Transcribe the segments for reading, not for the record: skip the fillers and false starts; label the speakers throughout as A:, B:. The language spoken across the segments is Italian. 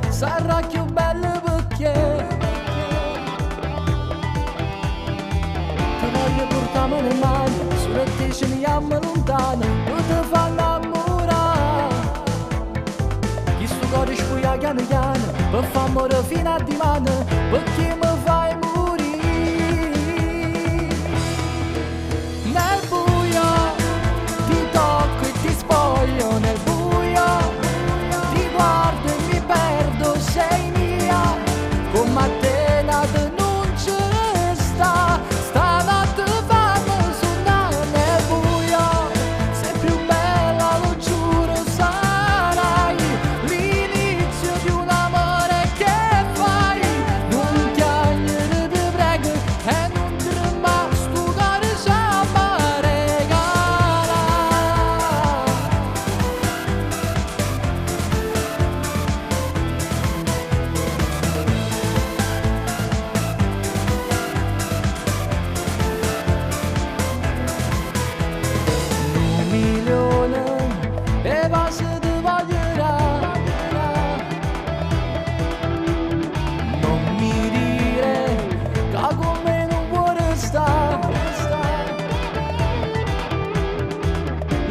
A: Sarà più bello perché ti voglio portare le mani sulle te ce ne andiamo lontano non ti fa innamorare chi sto cuore spuia piano piano per far morire fino a dimani perché mi fai morire nel buio ti tocco e ti spoglio nel buio ti guardo e mi perdo sei mia come te la denuncia sta stanotte fammi suonare nel buio sei più bella lo giuro sarai l'inizio di un amore che fai non ti agnere ti prego e non ti rimasti tu cuore sa regala. Un milione e basta ti voglierà non mi dire che con me non vuoi restare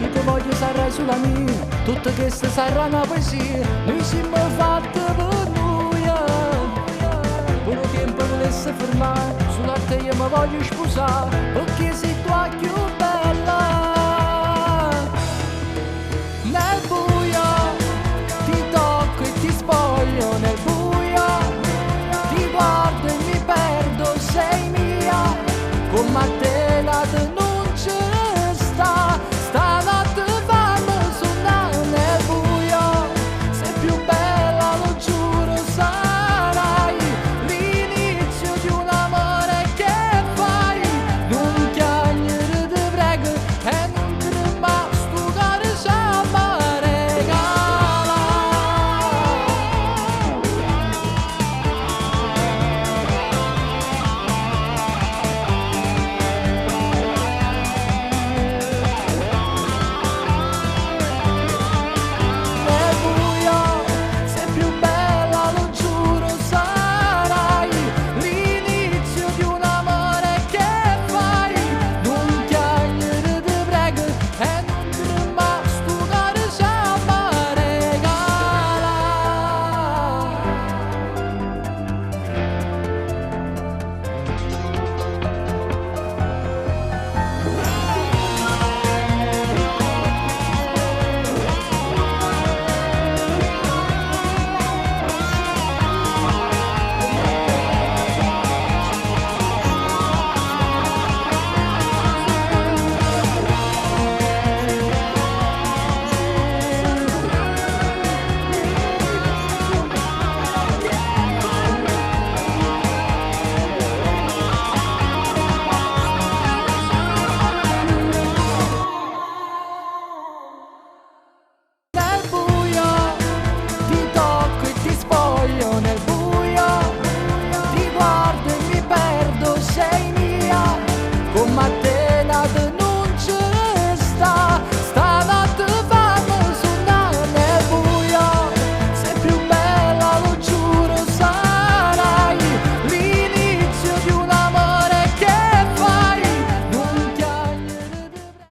A: io ti voglio sarà sulla mia tutta questa sarà una poesia noi siamo fatti per noi per un tempo volesse fermare sulla te io mi voglio sposare